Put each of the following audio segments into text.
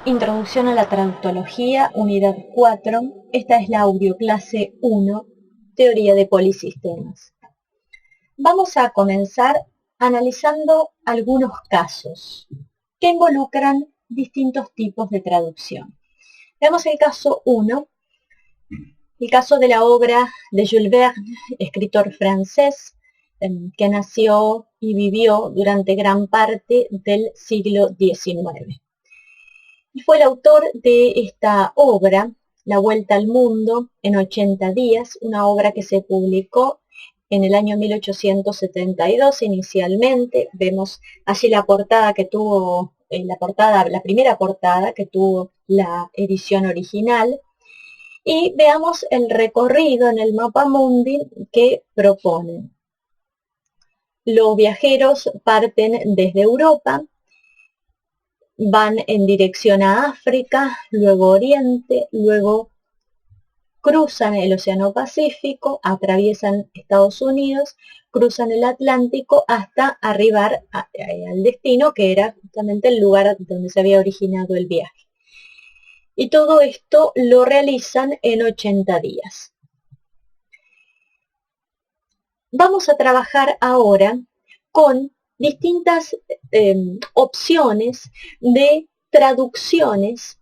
Introducción a la traductología, unidad 4. Esta es la audioclase 1, teoría de polisistemas. Vamos a comenzar analizando algunos casos que involucran distintos tipos de traducción. Veamos el caso 1, el caso de la obra de Jules Verne, escritor francés, que nació y vivió durante gran parte del siglo XIX. Y fue el autor de esta obra, La Vuelta al Mundo en 80 días, una obra que se publicó en el año 1872 inicialmente. Vemos allí la portada que tuvo, la primera portada que tuvo la edición original. Y veamos el recorrido en el mapa mundi que proponen. Los viajeros parten desde Europa, van en dirección a África, luego Oriente, luego cruzan el Océano Pacífico, atraviesan Estados Unidos, cruzan el Atlántico hasta arribar al destino, que era justamente el lugar donde se había originado el viaje. Y todo esto lo realizan en 80 días. Vamos a trabajar ahora con distintas opciones de traducciones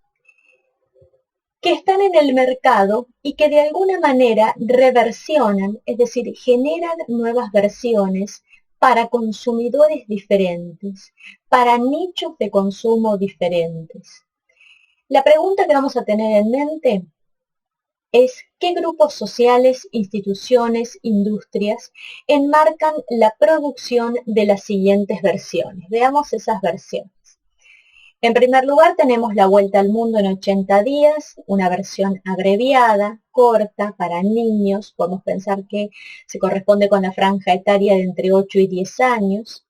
que están en el mercado y que de alguna manera reversionan, es decir, generan nuevas versiones para consumidores diferentes, para nichos de consumo diferentes. La pregunta que vamos a tener en mente es qué grupos sociales, instituciones, industrias enmarcan la producción de las siguientes versiones. Veamos esas versiones. En primer lugar tenemos La Vuelta al Mundo en 80 días, una versión abreviada, corta, para niños. Podemos pensar que se corresponde con la franja etaria de entre 8 y 10 años.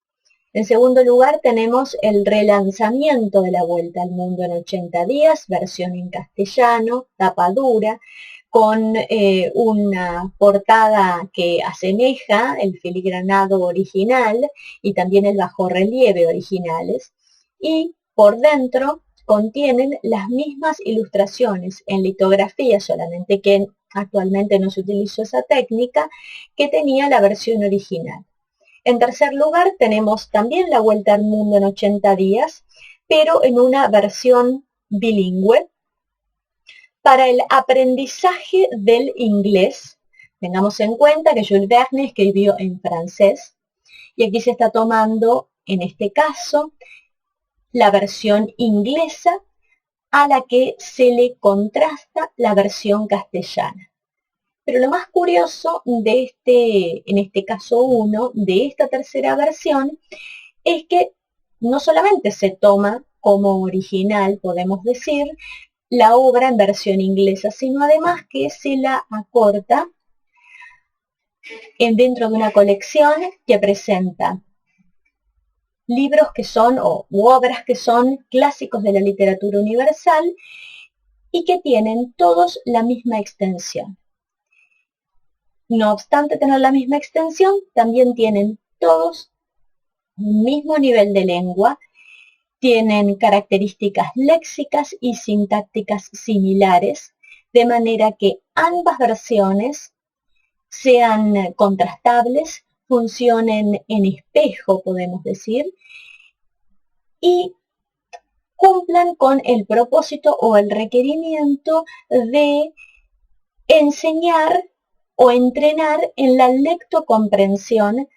En segundo lugar tenemos el relanzamiento de La Vuelta al Mundo en 80 días, versión en castellano, tapa dura, con una portada que asemeja el filigranado original y también el bajorrelieve originales, y por dentro contienen las mismas ilustraciones en litografía, solamente que actualmente no se utilizó esa técnica, que tenía la versión original. En tercer lugar tenemos también La Vuelta al Mundo en 80 días, pero en una versión bilingüe, para el aprendizaje del inglés. Tengamos en cuenta que Jules Verne escribió en francés y aquí se está tomando, en este caso, la versión inglesa a la que se le contrasta la versión castellana. Pero lo más curioso de en este caso 1, de esta tercera versión, es que no solamente se toma como original, podemos decir, la obra en versión inglesa, sino además que se la acorta dentro de una colección que presenta libros que son, u obras que son clásicos de la literatura universal y que tienen todos la misma extensión. No obstante tener la misma extensión, también tienen todos un mismo nivel de lengua, tienen características léxicas y sintácticas similares, de manera que ambas versiones sean contrastables, funcionen en espejo, podemos decir, y cumplan con el propósito o el requerimiento de enseñar o entrenar en la lectocomprensión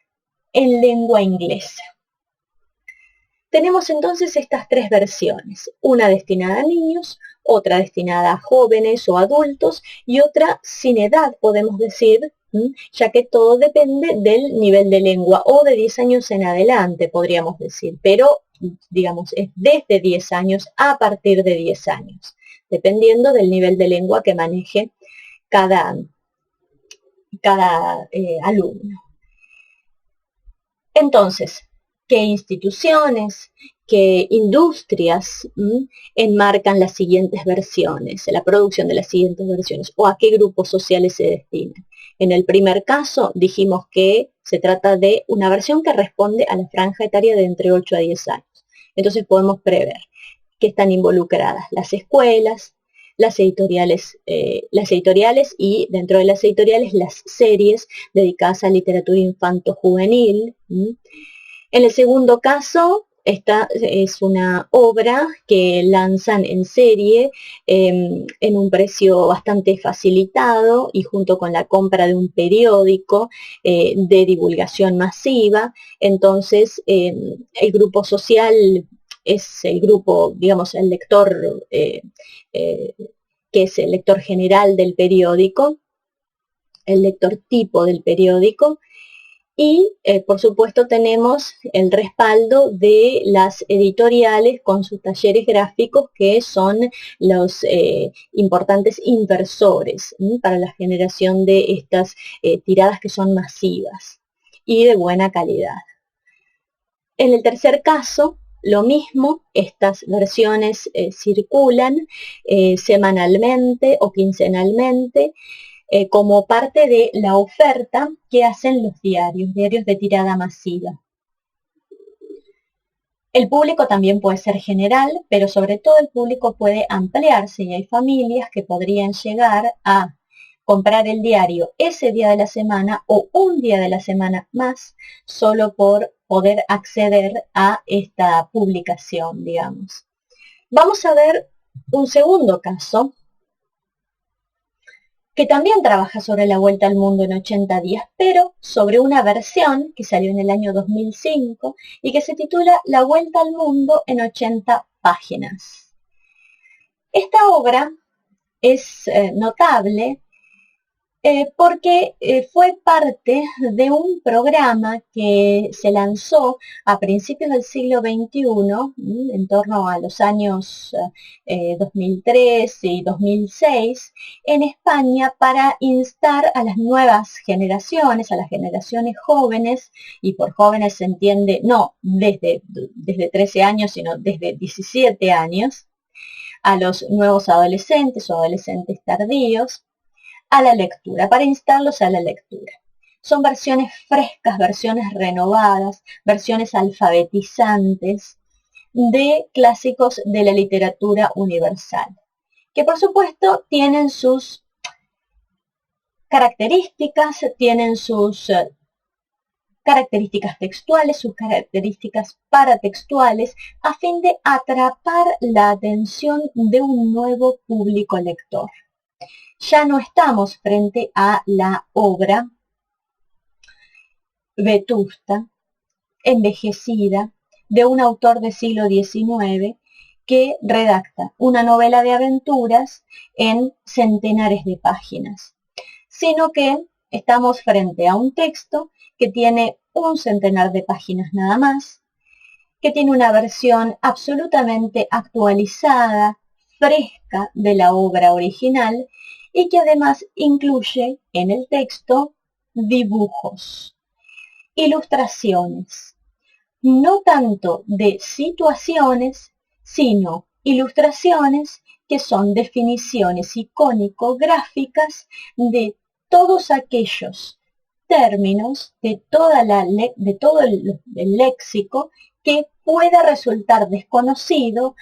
en lengua inglesa. Tenemos entonces estas tres versiones, una destinada a niños, otra destinada a jóvenes o adultos y otra sin edad, podemos decir, ya que todo depende del nivel de lengua, o de 10 años en adelante, podríamos decir, pero digamos es desde 10 años a partir de 10 años, dependiendo del nivel de lengua que maneje cada alumno. Entonces, ¿qué instituciones, qué industrias enmarcan las siguientes versiones, la producción de las siguientes versiones, o a qué grupos sociales se destinan? En el primer caso dijimos que se trata de una versión que responde a la franja etaria de entre 8 a 10 años. Entonces podemos prever que están involucradas, las escuelas, las editoriales y dentro de las editoriales las series dedicadas a literatura infanto-juvenil. En el segundo caso, esta es una obra que lanzan en serie en un precio bastante facilitado y junto con la compra de un periódico de divulgación masiva. Entonces, el grupo social es el grupo, digamos, el lector que es el lector general del periódico, el lector tipo del periódico, y por supuesto tenemos el respaldo de las editoriales con sus talleres gráficos que son los importantes inversores para la generación de estas tiradas que son masivas y de buena calidad. En el tercer caso, lo mismo, estas versiones circulan semanalmente o quincenalmente como parte de la oferta que hacen los diarios de tirada masiva. El público también puede ser general, pero sobre todo el público puede ampliarse y hay familias que podrían llegar a comprar el diario ese día de la semana o un día de la semana más, solo por poder acceder a esta publicación, digamos. Vamos a ver un segundo caso que también trabaja sobre la vuelta al mundo en 80 días, pero sobre una versión que salió en el año 2005 y que se titula La vuelta al mundo en 80 páginas. Esta obra es notable porque fue parte de un programa que se lanzó a principios del siglo XXI, en torno a los años 2003 y 2006, en España para instar a las nuevas generaciones, a las generaciones jóvenes, y por jóvenes se entiende no desde 13 años, sino desde 17 años, a los nuevos adolescentes o adolescentes tardíos, a la lectura, para instarlos a la lectura. Son versiones frescas, versiones renovadas, versiones alfabetizantes de clásicos de la literatura universal, que por supuesto tienen sus características, tienen sus características textuales, sus características paratextuales, a fin de atrapar la atención de un nuevo público lector. Ya no estamos frente a la obra vetusta, envejecida, de un autor del siglo XIX que redacta una novela de aventuras en centenares de páginas, sino que estamos frente a un texto que tiene un centenar de páginas nada más, que tiene una versión absolutamente actualizada, fresca de la obra original, y que además incluye en el texto dibujos, ilustraciones, no tanto de situaciones, sino ilustraciones que son definiciones icónico-gráficas de todos aquellos términos, de todo el léxico que pueda resultar desconocido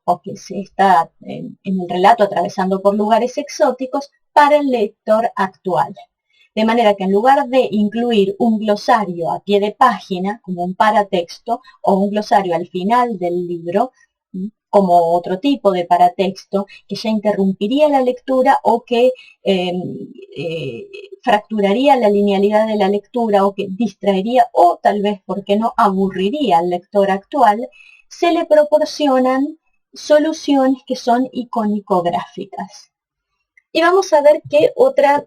porque se está en el relato atravesando por lugares exóticos para el lector actual. De manera que en lugar de incluir un glosario a pie de página, como un paratexto, o un glosario al final del libro, como otro tipo de paratexto, que ya interrumpiría la lectura o que fracturaría la linealidad de la lectura o que distraería o tal vez, ¿por qué no?, aburriría al lector actual, se le proporcionan soluciones que son icónico-gráficas. Y vamos a ver qué otra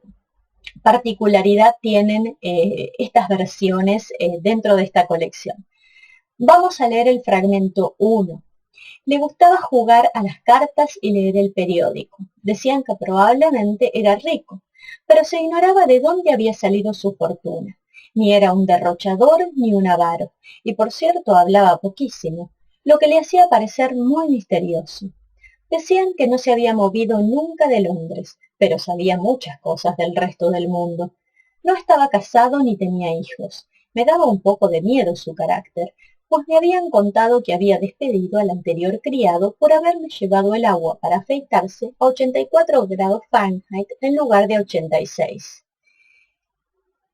particularidad tienen estas versiones dentro de esta colección. Vamos a leer el fragmento 1. Le gustaba jugar a las cartas y leer el periódico. Decían que probablemente era rico, pero se ignoraba de dónde había salido su fortuna. Ni era un derrochador ni un avaro, y por cierto hablaba poquísimo, lo que le hacía parecer muy misterioso. Decían que no se había movido nunca de Londres, pero sabía muchas cosas del resto del mundo. No estaba casado ni tenía hijos. Me daba un poco de miedo su carácter, pues me habían contado que había despedido al anterior criado por haberme llevado el agua para afeitarse a 84 grados Fahrenheit en lugar de 86.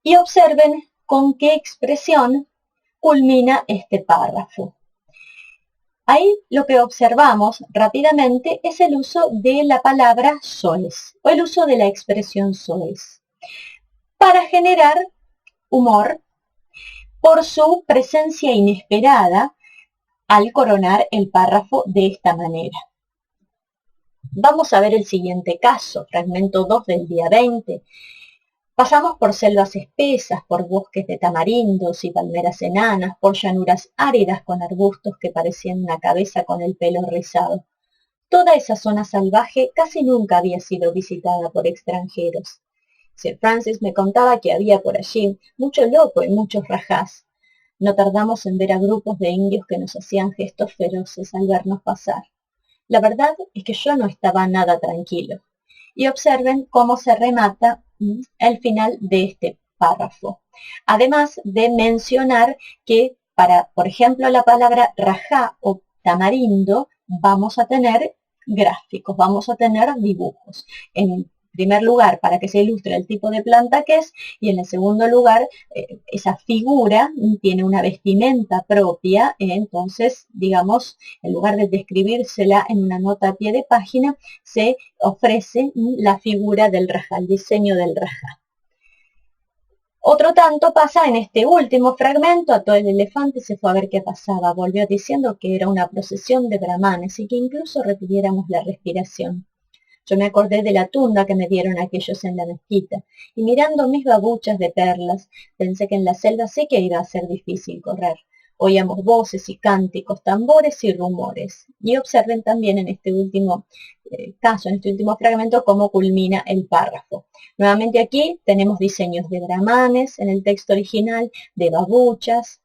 Y observen con qué expresión culmina este párrafo. Ahí lo que observamos rápidamente es el uso de la palabra sois, o el uso de la expresión sois, para generar humor por su presencia inesperada al coronar el párrafo de esta manera. Vamos a ver el siguiente caso, fragmento 2 del día 20. Pasamos por selvas espesas, por bosques de tamarindos y palmeras enanas, por llanuras áridas con arbustos que parecían una cabeza con el pelo rizado. Toda esa zona salvaje casi nunca había sido visitada por extranjeros. Sir Francis me contaba que había por allí mucho loco y muchos rajás. No tardamos en ver a grupos de indios que nos hacían gestos feroces al vernos pasar. La verdad es que yo no estaba nada tranquilo. Y observen cómo se remata el final de este párrafo. Además de mencionar que para, por ejemplo, la palabra rajá o tamarindo, vamos a tener gráficos, vamos a tener dibujos. En primer lugar, para que se ilustre el tipo de planta que es, y en el segundo lugar, esa figura tiene una vestimenta propia, entonces, digamos, en lugar de describírsela en una nota a pie de página, se ofrece la figura del rajá, el diseño del rajá. Otro tanto pasa en este último fragmento, ató el elefante y se fue a ver qué pasaba. Volvió diciendo que era una procesión de brahmanes y que incluso repitiéramos la respiración. Yo me acordé de la tunda que me dieron aquellos en la mezquita, y mirando mis babuchas de perlas, pensé que en la selva sí que iba a ser difícil correr. Oíamos voces y cánticos, tambores y rumores. Y observen también en este último caso, en este último fragmento, cómo culmina el párrafo. Nuevamente aquí tenemos diseños de brahmanes en el texto original, de babuchas.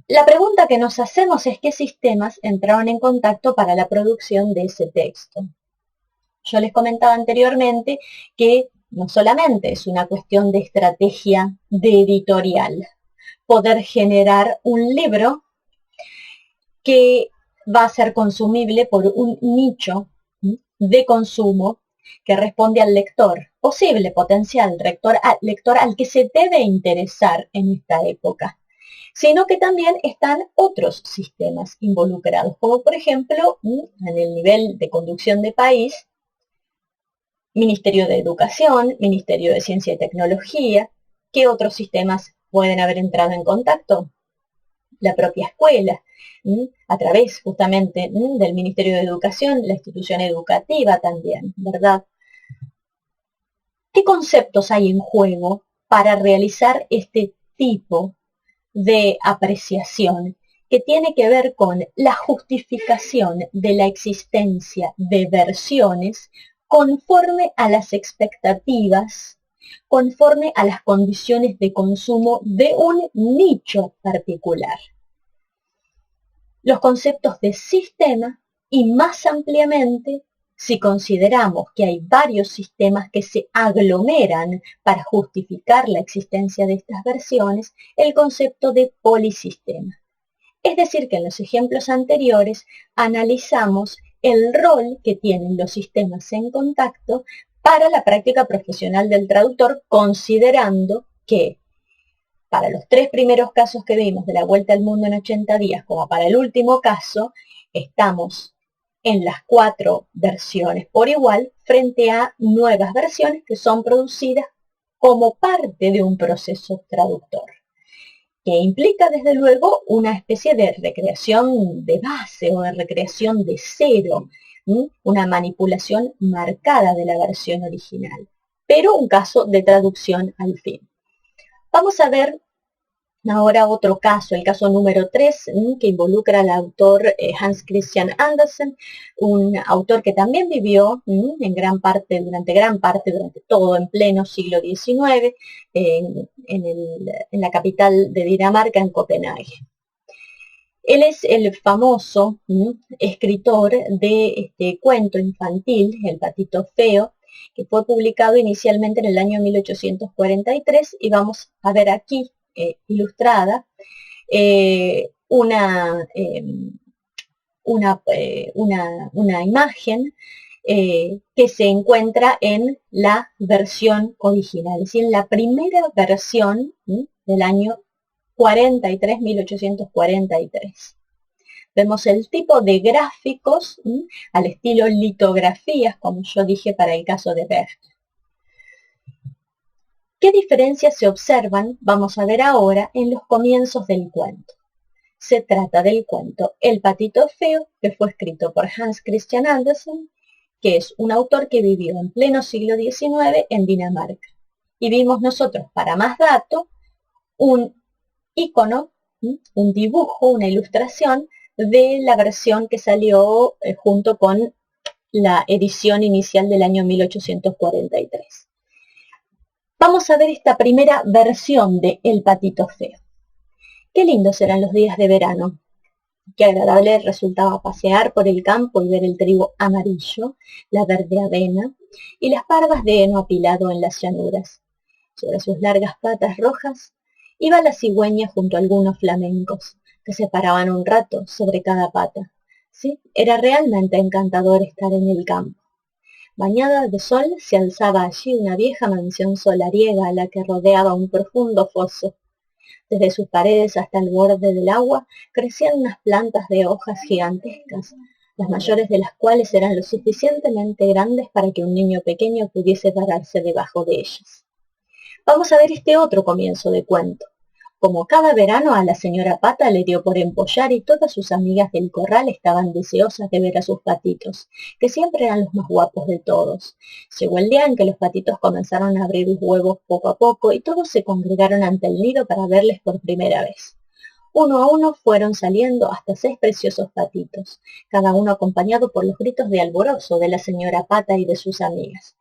La pregunta que nos hacemos es qué sistemas entraron en contacto para la producción de ese texto. Yo les comentaba anteriormente que no solamente es una cuestión de estrategia de editorial, poder generar un libro que va a ser consumible por un nicho de consumo que responde al lector, posible potencial lector al que se debe interesar en esta época, sino que también están otros sistemas involucrados, como por ejemplo, en el nivel de conducción de país, Ministerio de Educación, Ministerio de Ciencia y Tecnología. ¿Qué otros sistemas pueden haber entrado en contacto? La propia escuela, a través justamente del Ministerio de Educación, la institución educativa también, ¿verdad? ¿Qué conceptos hay en juego para realizar este tipo de apreciación que tiene que ver con la justificación de la existencia de versiones conforme a las expectativas, conforme a las condiciones de consumo de un nicho particular? Los conceptos de sistema y más ampliamente, si consideramos que hay varios sistemas que se aglomeran para justificar la existencia de estas versiones, el concepto de polisistema. Es decir, que en los ejemplos anteriores analizamos el rol que tienen los sistemas en contacto para la práctica profesional del traductor, considerando que para los 3 primeros casos que vimos de la vuelta al mundo en 80 días, como para el último caso, estamos en las 4 versiones por igual frente a nuevas versiones que son producidas como parte de un proceso traductor, que implica desde luego una especie de recreación de base o de recreación de cero, una manipulación marcada de la versión original, pero un caso de traducción al fin. Vamos a ver ahora otro caso, el caso número 3, que involucra al autor Hans Christian Andersen, un autor que también vivió durante todo, en pleno siglo XIX, en la capital de Dinamarca, en Copenhague. Él es el famoso escritor de este cuento infantil, El patito feo, que fue publicado inicialmente en el año 1843, y vamos a ver aquí ilustrada, una imagen que se encuentra en la versión original, es decir, en la primera versión del año 43, 1843. Vemos el tipo de gráficos al estilo litografías, como yo dije para el caso de Berger. ¿Qué diferencias se observan? Vamos a ver ahora en los comienzos del cuento. Se trata del cuento El patito feo, que fue escrito por Hans Christian Andersen, que es un autor que vivió en pleno siglo XIX en Dinamarca. Y vimos nosotros, para más datos, un icono, un dibujo, una ilustración de la versión que salió junto con la edición inicial del año 1843. Vamos a ver esta primera versión de El patito feo. Qué lindos eran los días de verano. Qué agradable resultaba pasear por el campo y ver el trigo amarillo, la verde avena y las parvas de heno apilado en las llanuras. Sobre sus largas patas rojas iba la cigüeña junto a algunos flamencos, que se paraban un rato sobre cada pata. Sí, era realmente encantador estar en el campo. Bañada de sol se alzaba allí una vieja mansión solariega a la que rodeaba un profundo foso. Desde sus paredes hasta el borde del agua crecían unas plantas de hojas gigantescas, las mayores de las cuales eran lo suficientemente grandes para que un niño pequeño pudiese pararse debajo de ellas. Vamos a ver este otro comienzo de cuento. Como cada verano a la señora Pata le dio por empollar y todas sus amigas del corral estaban deseosas de ver a sus patitos, que siempre eran los más guapos de todos. Llegó el día en que los patitos comenzaron a abrir los huevos poco a poco y todos se congregaron ante el nido para verles por primera vez. Uno a uno fueron saliendo hasta 6 preciosos patitos, cada uno acompañado por los gritos de alborozo de la señora Pata y de sus amigas.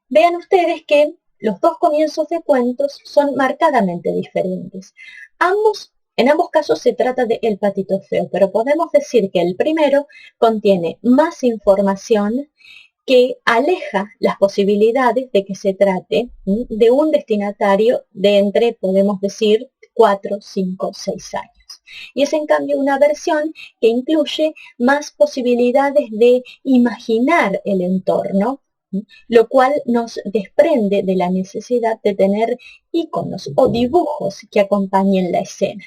Vean ustedes que los dos comienzos de cuentos son marcadamente diferentes. En ambos casos se trata de El patito feo, pero podemos decir que el primero contiene más información que aleja las posibilidades de que se trate de un destinatario de entre, podemos decir, 4, 5, 6 años. Y es en cambio una versión que incluye más posibilidades de imaginar el entorno, lo cual nos desprende de la necesidad de tener iconos o dibujos que acompañen la escena.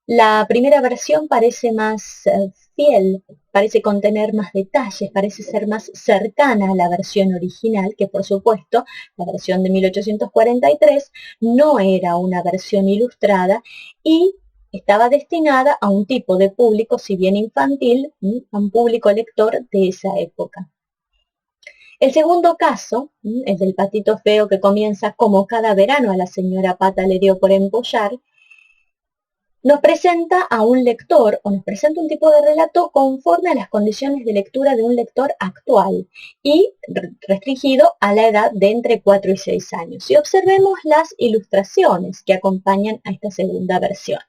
La primera versión parece más fiel, parece contener más detalles, parece ser más cercana a la versión original, que por supuesto la versión de 1843 no era una versión ilustrada y estaba destinada a un tipo de público, si bien infantil, a un público lector de esa época. El segundo caso, el del patito feo que comienza como cada verano a la señora Pata le dio por empollar, nos presenta a un lector o nos presenta un tipo de relato conforme a las condiciones de lectura de un lector actual y restringido a la edad de entre 4 y 6 años. Y observemos las ilustraciones que acompañan a esta segunda versión.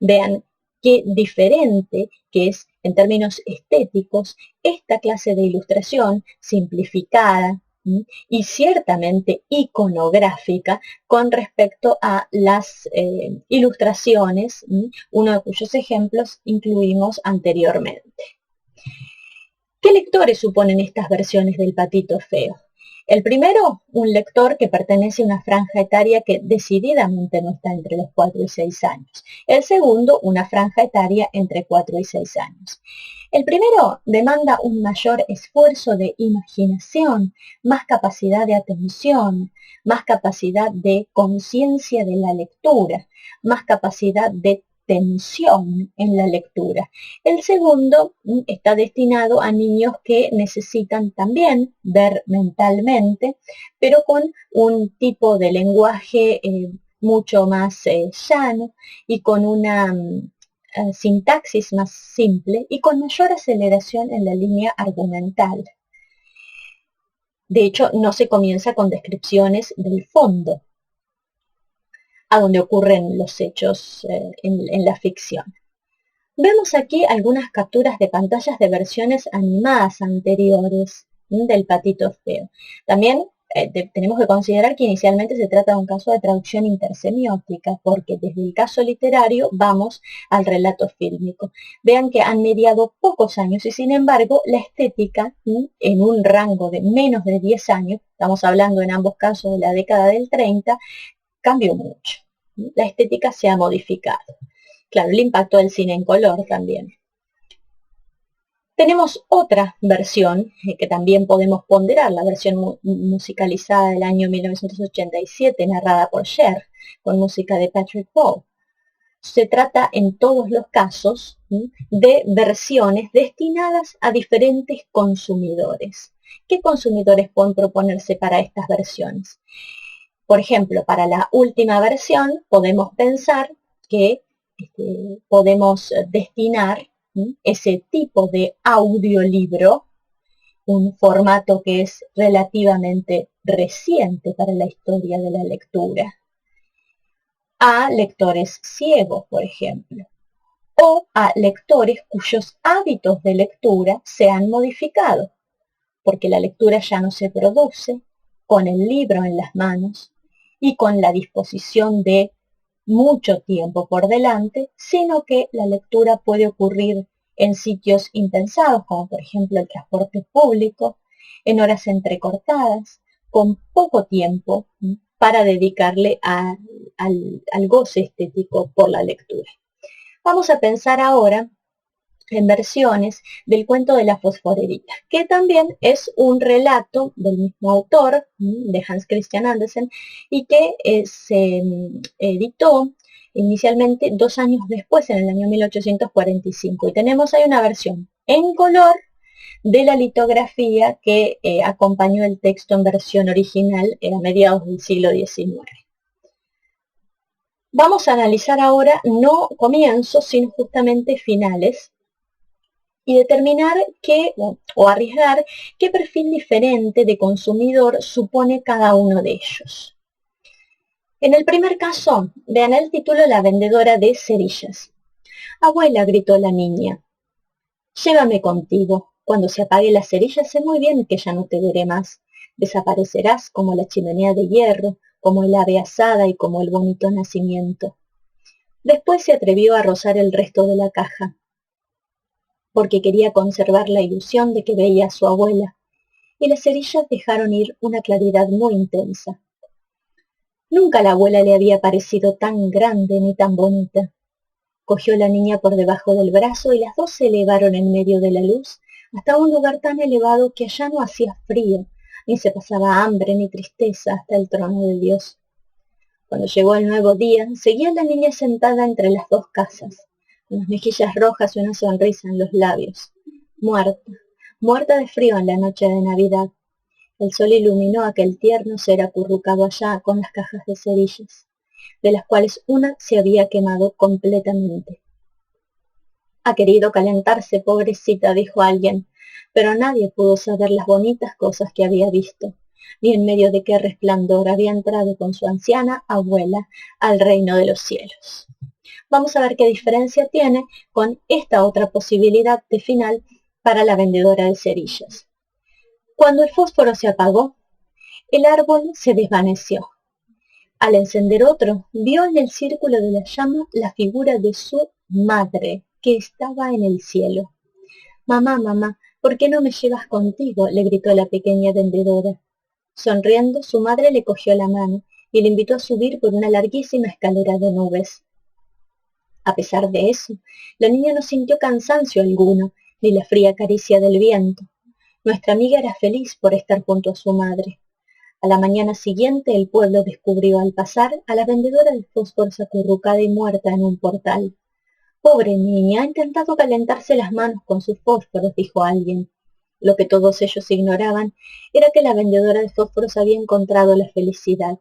Vean qué diferente que es en términos estéticos esta clase de ilustración simplificada y ciertamente iconográfica con respecto a las ilustraciones, uno de cuyos ejemplos incluimos anteriormente. ¿Qué lectores suponen estas versiones del patito feo? El primero, un lector que pertenece a una franja etaria que decididamente no está entre los 4 y 6 años. El segundo, una franja etaria entre 4 y 6 años. El primero demanda un mayor esfuerzo de imaginación, más capacidad de atención, más capacidad de conciencia de la lectura, más capacidad de tensión en la lectura. El segundo está destinado a niños que necesitan también ver mentalmente, pero con un tipo de lenguaje mucho más llano y con una sintaxis más simple y con mayor aceleración en la línea argumental. De hecho, no se comienza con descripciones del fondo, a donde ocurren los hechos en la ficción. Vemos aquí algunas capturas de pantallas de versiones animadas anteriores del patito feo. También tenemos que considerar que inicialmente se trata de un caso de traducción intersemiótica, porque desde el caso literario vamos al relato fílmico. Vean que han mediado pocos años y sin embargo la estética en un rango de menos de 10 años, estamos hablando en ambos casos de la década del 30, cambió mucho. La estética se ha modificado. Claro, el impacto del cine en color también. Tenemos otra versión que también podemos ponderar, la versión musicalizada del año 1987, narrada por Cher, con música de Patrick Ball. Se trata en todos los casos de versiones destinadas a diferentes consumidores. ¿Qué consumidores pueden proponerse para estas versiones? Por ejemplo, para la última versión podemos pensar que podemos destinar ese tipo de audiolibro, un formato que es relativamente reciente para la historia de la lectura, a lectores ciegos, por ejemplo, o a lectores cuyos hábitos de lectura se han modificado, porque la lectura ya no se produce con el libro en las manos y con la disposición de mucho tiempo por delante, sino que la lectura puede ocurrir en sitios impensados, como por ejemplo el transporte público, en horas entrecortadas, con poco tiempo para dedicarle al goce estético por la lectura. Vamos a pensar ahora en versiones del cuento de la fosforerita, que también es un relato del mismo autor, de Hans Christian Andersen, y que se editó inicialmente 2 años después, en el año 1845. Y tenemos ahí una versión en color de la litografía que acompañó el texto en versión original a mediados del siglo XIX. Vamos a analizar ahora no comienzos, sino justamente finales, y determinar o arriesgar qué perfil diferente de consumidor supone cada uno de ellos. En el primer caso, vean el título, la vendedora de cerillas. Abuela, gritó la niña, llévame contigo. Cuando se apague la cerilla sé muy bien que ya no te veré más. Desaparecerás como la chimenea de hierro, como el ave asada y como el bonito nacimiento. Después se atrevió a rozar el resto de la caja, porque quería conservar la ilusión de que veía a su abuela, y las cerillas dejaron ir una claridad muy intensa. Nunca la abuela le había parecido tan grande ni tan bonita. Cogió a la niña por debajo del brazo y las dos se elevaron en medio de la luz hasta un lugar tan elevado que allá no hacía frío, ni se pasaba hambre ni tristeza hasta el trono de Dios. Cuando llegó el nuevo día, seguía la niña sentada entre las dos casas, con las mejillas rojas y una sonrisa en los labios, muerta de frío en la noche de Navidad. El sol iluminó aquel tierno ser acurrucado allá con las cajas de cerillas, de las cuales una se había quemado completamente. Ha querido calentarse, pobrecita, dijo alguien, pero nadie pudo saber las bonitas cosas que había visto, ni en medio de qué resplandor había entrado con su anciana abuela al reino de los cielos. Vamos a ver qué diferencia tiene con esta otra posibilidad de final para la vendedora de cerillas. Cuando el fósforo se apagó, el árbol se desvaneció. Al encender otro, vio en el círculo de la llama la figura de su madre, que estaba en el cielo. Mamá, mamá, ¿por qué no me llevas contigo?, le gritó la pequeña vendedora. Sonriendo, su madre le cogió la mano y le invitó a subir por una larguísima escalera de nubes. A pesar de eso, la niña no sintió cansancio alguno, ni la fría caricia del viento. Nuestra amiga era feliz por estar junto a su madre. A la mañana siguiente el pueblo descubrió al pasar a la vendedora de fósforos acurrucada y muerta en un portal. Pobre niña, ha intentado calentarse las manos con sus fósforos, dijo alguien. Lo que todos ellos ignoraban era que la vendedora de fósforos había encontrado la felicidad.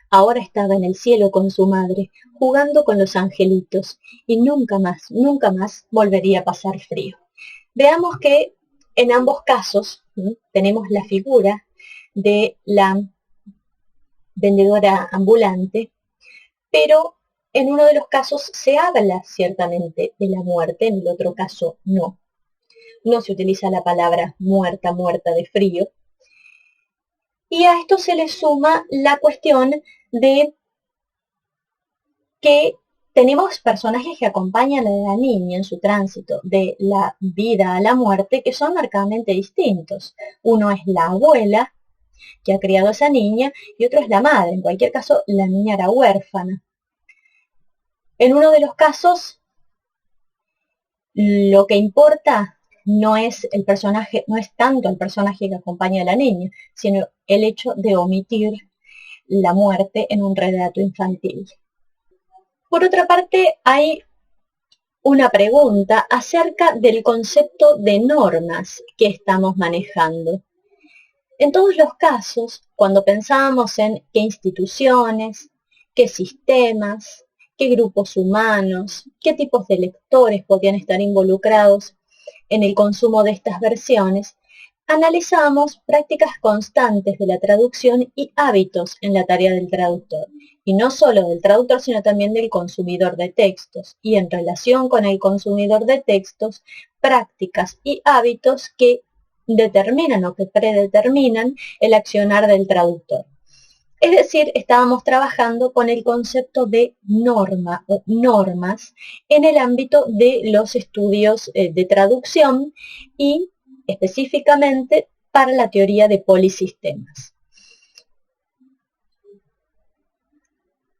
Ahora estaba en el cielo con su madre, jugando con los angelitos, y nunca más volvería a pasar frío. Veamos que en ambos casos tenemos la figura de la vendedora ambulante, pero en uno de los casos se habla ciertamente de la muerte, en el otro caso no. No se utiliza la palabra muerta, muerta de frío. Y a esto se le suma la cuestión de que tenemos personajes que acompañan a la niña en su tránsito de la vida a la muerte que son marcadamente distintos. Uno es la abuela, que ha criado a esa niña, y otro es la madre. En cualquier caso, la niña era huérfana. En uno de los casos, lo que importa no es el personaje, no es tanto el personaje que acompaña a la niña, sino el hecho de omitir la muerte en un relato infantil. Por otra parte, hay una pregunta acerca del concepto de normas que estamos manejando. En todos los casos, cuando pensamos en qué instituciones, qué sistemas, qué grupos humanos, qué tipos de lectores podrían estar involucrados en el consumo de estas versiones, analizamos prácticas constantes de la traducción y hábitos en la tarea del traductor. Y no solo del traductor, sino también del consumidor de textos. Y en relación con el consumidor de textos, prácticas y hábitos que determinan o que predeterminan el accionar del traductor. Es decir, estábamos trabajando con el concepto de norma o normas en el ámbito de los estudios de traducción y específicamente para la teoría de polisistemas.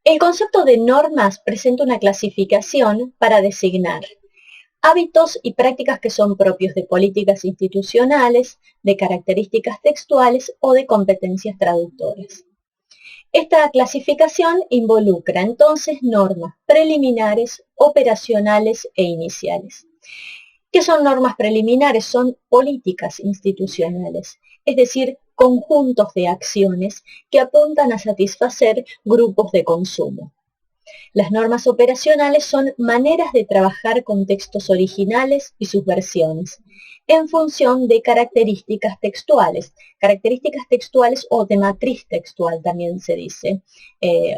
El concepto de normas presenta una clasificación para designar hábitos y prácticas que son propios de políticas institucionales, de características textuales o de competencias traductoras. Esta clasificación involucra entonces normas preliminares, operacionales e iniciales. ¿Qué son normas preliminares? Son políticas institucionales, es decir, conjuntos de acciones que apuntan a satisfacer grupos de consumo. Las normas operacionales son maneras de trabajar con textos originales y sus versiones, en función de características textuales o de matriz textual también se dice,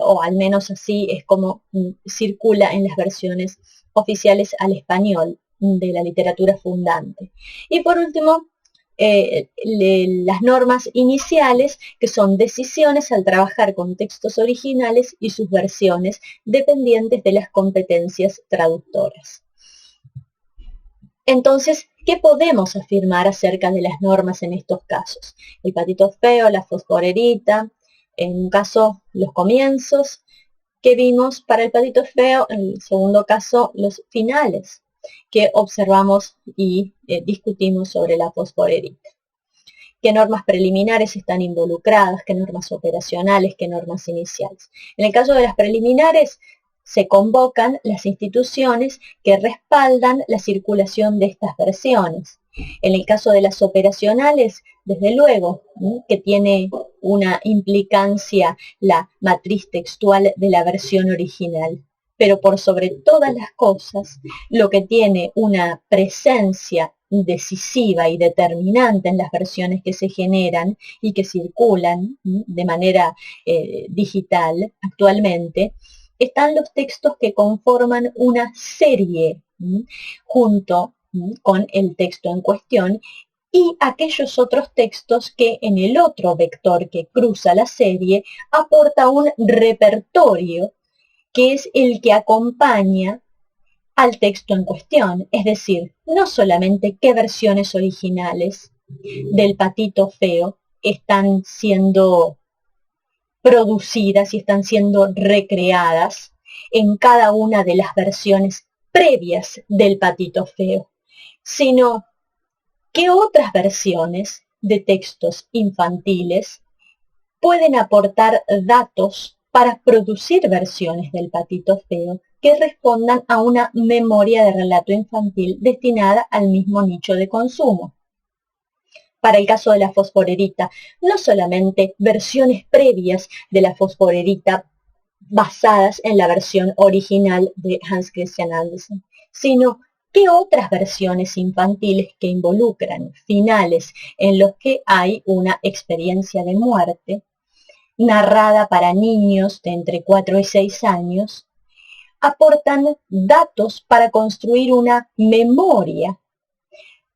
o al menos así es como circula en las versiones oficiales al español de la literatura fundante. Y por último, las normas iniciales, que son decisiones al trabajar con textos originales y sus versiones, dependientes de las competencias traductoras. Entonces, ¿qué podemos afirmar acerca de las normas en estos casos? El patito feo, la fosforerita, en un caso los comienzos que vimos para el patito feo, en el segundo caso los finales que observamos y discutimos sobre la fosforerita. ¿Qué normas preliminares están involucradas? ¿Qué normas operacionales? ¿Qué normas iniciales? En el caso de las preliminares, se convocan las instituciones que respaldan la circulación de estas versiones. En el caso de las operacionales, desde luego, que tiene una implicancia la matriz textual de la versión original. Pero por sobre todas las cosas, lo que tiene una presencia decisiva y determinante en las versiones que se generan y que circulan de manera digital actualmente, están los textos que conforman una serie junto con el texto en cuestión y aquellos otros textos que en el otro vector que cruza la serie aporta un repertorio que es el que acompaña al texto en cuestión, es decir, no solamente qué versiones originales del patito feo están siendo producidas y están siendo recreadas en cada una de las versiones previas del patito feo, sino qué otras versiones de textos infantiles pueden aportar datos para producir versiones del patito feo que respondan a una memoria de relato infantil destinada al mismo nicho de consumo. Para el caso de la fosforerita, no solamente versiones previas de la fosforerita basadas en la versión original de Hans Christian Andersen, sino qué otras versiones infantiles que involucran finales en los que hay una experiencia de muerte narrada para niños de entre 4 y 6 años, aportan datos para construir una memoria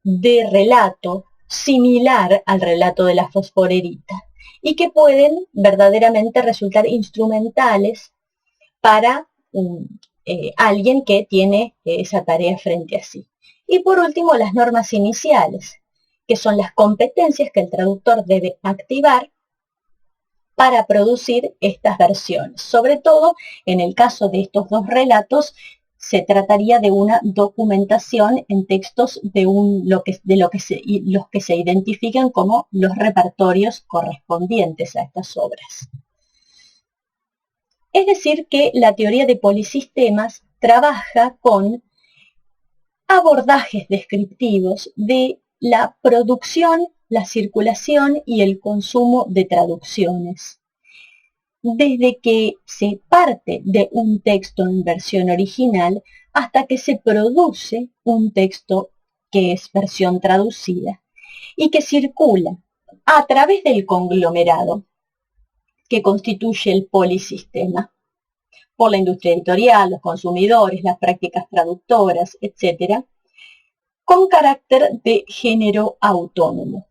de relato similar al relato de la fosforerita. y que pueden verdaderamente resultar instrumentales para alguien que tiene esa tarea frente a sí. Y por último, las normas iniciales, que son las competencias que el traductor debe activar para producir estas versiones. Sobre todo, en el caso de estos dos relatos, se trataría de una documentación en textos de los que se identifican como los repertorios correspondientes a estas obras. Es decir, que la teoría de polisistemas trabaja con abordajes descriptivos de la producción, la circulación y el consumo de traducciones. Desde que se parte de un texto en versión original hasta que se produce un texto que es versión traducida y que circula a través del conglomerado que constituye el polisistema por la industria editorial, los consumidores, las prácticas traductoras, etc., con carácter de género autónomo.